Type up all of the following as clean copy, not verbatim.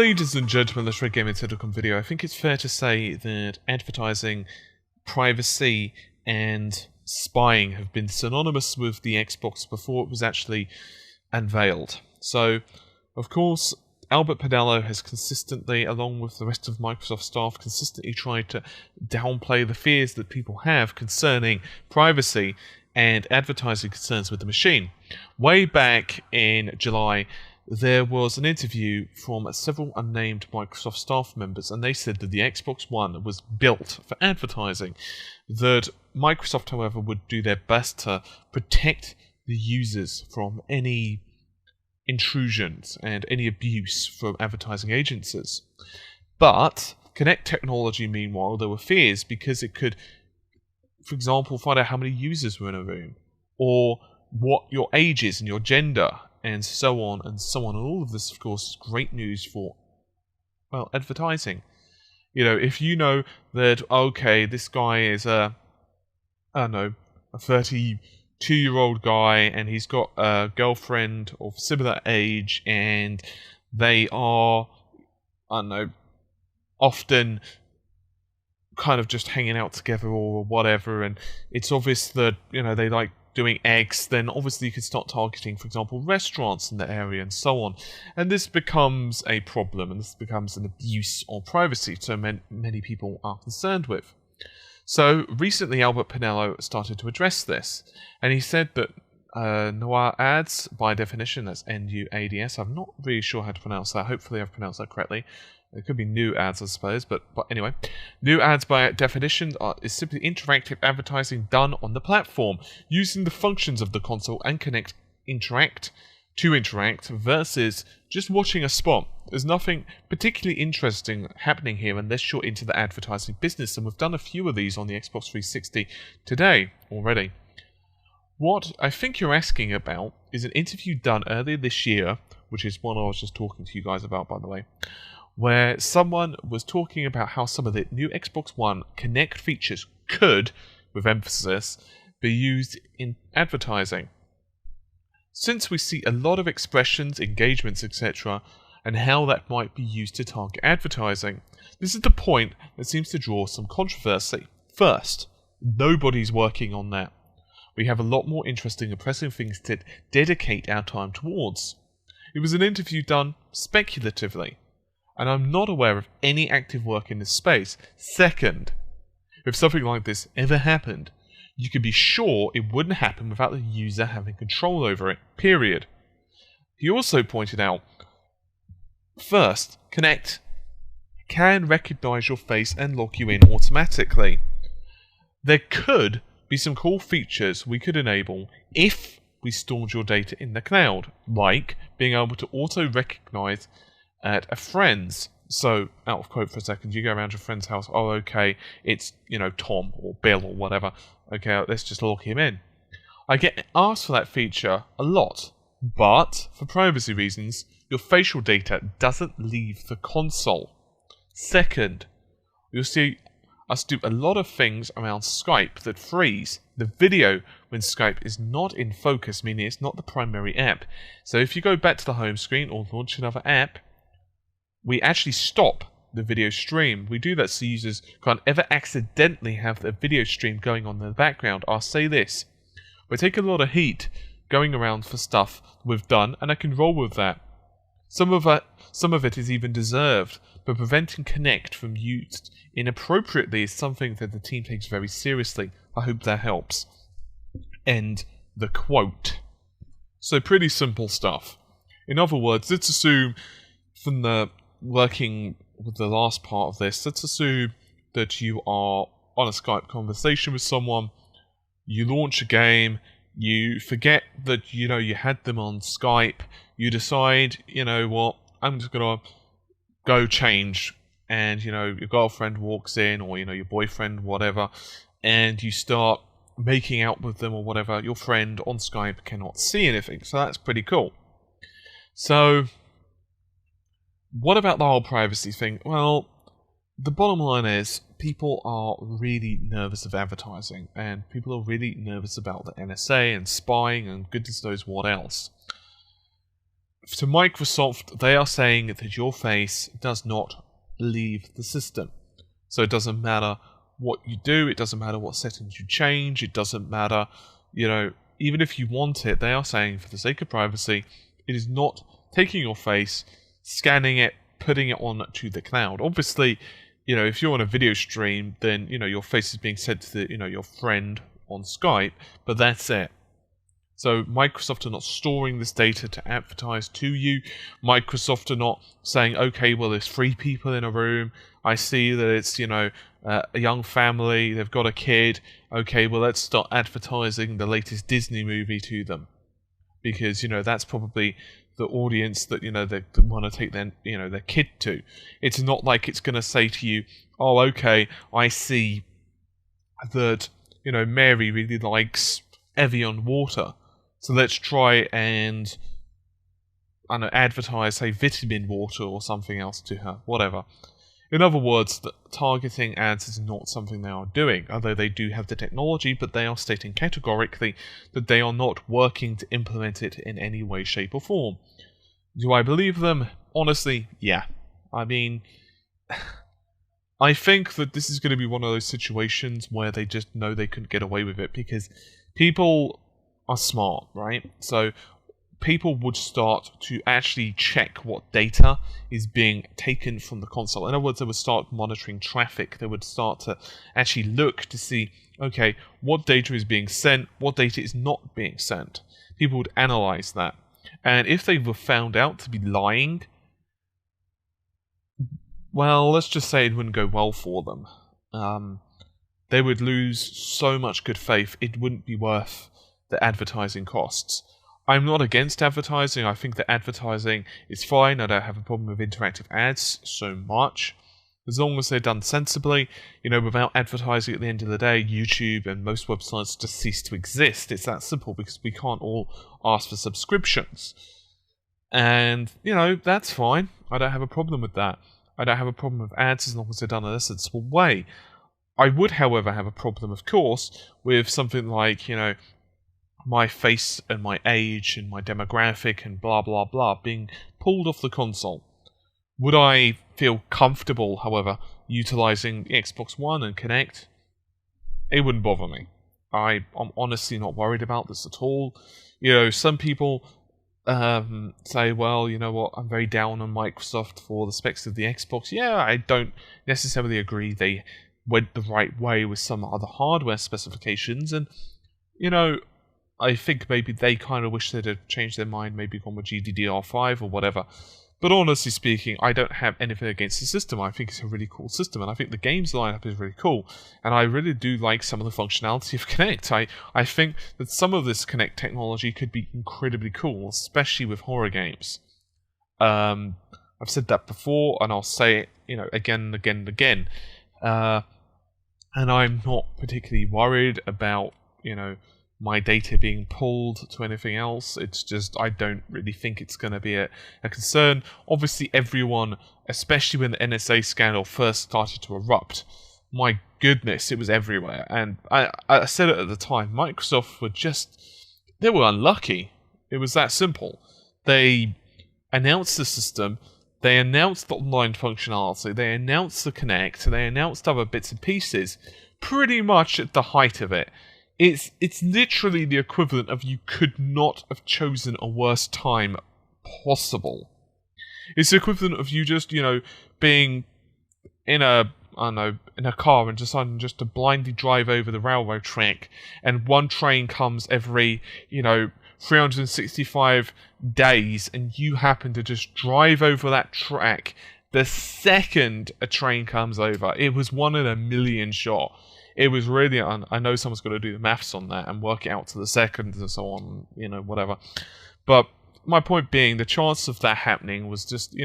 Ladies and gentlemen, this Red Gaming Telecom video, I think it's fair to say that advertising, privacy, and spying have been synonymous with the Xbox before it was actually unveiled. So, of course, Albert Pinello has consistently, along with the rest of Microsoft staff, consistently tried to downplay the fears that people have concerning privacy and advertising concerns with the machine. Way back in July, there was an interview from several unnamed Microsoft staff members, and they said that the Xbox One was built for advertising. That Microsoft, however, would do their best to protect the users from any intrusions and any abuse from advertising agencies. But Kinect technology, meanwhile, there were fears because it could, for example, find out how many users were in a room, or what your age is and your gender, and so on and so on. And all of this, of course, is great news for, well, advertising. You know, if you know that, okay, this guy is a 32-year-old guy, and he's got a girlfriend of similar age, and they are, often kind of just hanging out together or whatever, and it's obvious that, they like doing X, then obviously you can start targeting, for example, restaurants in the area and so on. And this becomes a problem, and this becomes an abuse of privacy, so many people are concerned with. So recently Albert Pinello started to address this, and he said that Noir ads, by definition, that's N-U-A-D-S, I'm not really sure how to pronounce that, hopefully I've pronounced that correctly. It could be new ads, I suppose, but anyway. New ads, by definition, is simply interactive advertising done on the platform, using the functions of the console and Kinect to interact, versus just watching a spot. There's nothing particularly interesting happening here unless you're into the advertising business, and we've done a few of these on the Xbox 360 today already. What I think you're asking about is an interview done earlier this year, which is one I was just talking to you guys about, by the way, where someone was talking about how some of the new Xbox One Kinect features could, with emphasis, be used in advertising. Since we see a lot of expressions, engagements, etc., and how that might be used to target advertising, this is the point that seems to draw some controversy. First, nobody's working on that. We have a lot more interesting and pressing things to dedicate our time towards. It was an interview done speculatively, and I'm not aware of any active work in this space. Second, if something like this ever happened, you can be sure it wouldn't happen without the user having control over it, period. He also pointed out, first, Kinect can recognize your face and lock you in automatically. There could be some cool features we could enable if we stored your data in the cloud, like being able to auto-recognize at a friend's. So, out of quote for a second, you go around your friend's house, oh okay, it's, Tom or Bill or whatever, okay, let's just lock him in. I get asked for that feature a lot, but for privacy reasons, your facial data doesn't leave the console. Second, you'll see us do a lot of things around Skype that freeze the video when Skype is not in focus, meaning it's not the primary app. So if you go back to the home screen or launch another app, we actually stop the video stream. We do that so users can't ever accidentally have the video stream going on in the background. I'll say this, we take a lot of heat going around for stuff we've done, and I can roll with that. Some of it is even deserved, but preventing Kinect from used inappropriately is something that the team takes very seriously. I hope that helps. End the quote. So pretty simple stuff. In other words, let's assume from the working with the last part of this, let's assume that you are on a Skype conversation with someone, you launch a game, you forget that, you had them on Skype, you decide, what, I'm just gonna go change, and, your girlfriend walks in, or, your boyfriend, whatever, and you start making out with them or whatever, your friend on Skype cannot see anything, so that's pretty cool. So, what about the whole privacy thing? Well, the bottom line is, people are really nervous of advertising, and people are really nervous about the NSA and spying and goodness knows what else. to Microsoft, they are saying that your face does not leave the system. So it doesn't matter what you do, it doesn't matter what settings you change, it doesn't matter, even if you want it, they are saying for the sake of privacy, it is not taking your face, scanning it, putting it on to the cloud. Obviously, if you're on a video stream, then, your face is being sent to your friend on Skype, but that's it. So Microsoft are not storing this data to advertise to you. Microsoft are not saying, okay, well, there's 3 people in a room. I see that it's, a young family. They've got a kid. Okay, well, let's start advertising the latest Disney movie to them. Because, that's probably the audience that, they want to take their kid to. It's not like it's going to say to you, oh, okay, I see that, Mary really likes Evian water. So let's try and, advertise, say, vitamin water or something else to her, whatever. In other words, targeting ads is not something they are doing, although they do have the technology, but they are stating categorically that they are not working to implement it in any way, shape or form. Do I believe them? Honestly, yeah. I mean, I think that this is going to be one of those situations where they just know they couldn't get away with it, because people are smart, right? So people would start to actually check what data is being taken from the console. In other words, they would start monitoring traffic. They would start to actually look to see, okay, what data is being sent, what data is not being sent. People would analyze that. And if they were found out to be lying, well, let's just say it wouldn't go well for them. They would lose so much good faith, it wouldn't be worth the advertising costs. I'm not against advertising. I think that advertising is fine. I don't have a problem with interactive ads so much, as long as they're done sensibly. Without advertising, at the end of the day, YouTube and most websites just cease to exist. It's that simple, because we can't all ask for subscriptions. And, that's fine. I don't have a problem with that. I don't have a problem with ads as long as they're done in a sensible way. I would, however, have a problem, of course, with something like, my face and my age and my demographic and blah blah blah being pulled off the console. Would I feel comfortable, however, utilizing the Xbox One and Kinect? It wouldn't bother me. I'm honestly not worried about this at all. Some people say, well, you know what, I'm very down on Microsoft for the specs of the Xbox. Yeah, I don't necessarily agree they went the right way with some other hardware specifications, and, I think maybe they kind of wish they'd have changed their mind, maybe gone with GDDR5 or whatever. But honestly speaking, I don't have anything against the system. I think it's a really cool system, and I think the games lineup is really cool. And I really do like some of the functionality of Kinect. I think that some of this Kinect technology could be incredibly cool, especially with horror games. I've said that before, and I'll say it, again and again and again. And I'm not particularly worried about, my data being pulled to anything else. It's just, I don't really think it's going to be a concern. Obviously, everyone, especially when the NSA scandal first started to erupt, my goodness, it was everywhere. And I said it at the time, Microsoft they were unlucky. It was that simple. They announced the system, they announced the online functionality, they announced the Kinect, they announced other bits and pieces, pretty much at the height of it. It's literally the equivalent of you could not have chosen a worse time possible. It's the equivalent of you just, being in a car and deciding just to blindly drive over the railroad track, and one train comes every, 365 days, and you happen to just drive over that track the second a train comes over. It was 1 in a million shot. It was really, I know someone's got to do the maths on that and work it out to the seconds and so on, whatever. But my point being, the chance of that happening was just,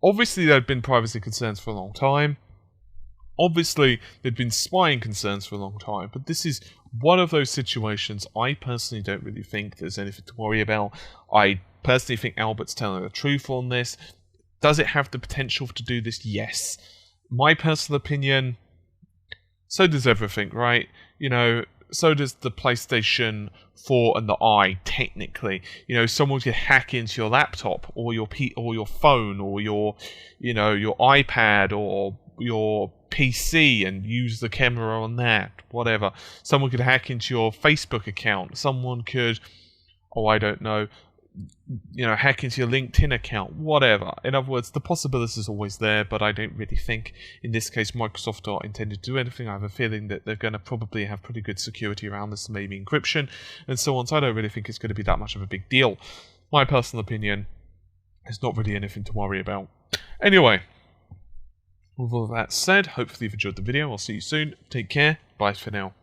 obviously there had been privacy concerns for a long time. Obviously there'd been spying concerns for a long time. But this is one of those situations I personally don't really think there's anything to worry about. I personally think Albert's telling the truth on this. Does it have the potential to do this? Yes. My personal opinion, so does everything, right? so does the PlayStation 4 and the Eye, technically. You know, someone could hack into your laptop or your phone or your iPad or your PC and use the camera on that, whatever. Someone could hack into your Facebook account. Someone could, I don't know, hack into your LinkedIn account, whatever. In other words, the possibility is always there, but I don't really think in this case Microsoft are intended to do anything. I have a feeling that they're going to probably have pretty good security around this, maybe encryption and so on, so I don't really think it's going to be that much of a big deal. My personal opinion, it's not really anything to worry about. Anyway, with all that said, hopefully you've enjoyed the video. I'll see you soon. Take care. Bye for now.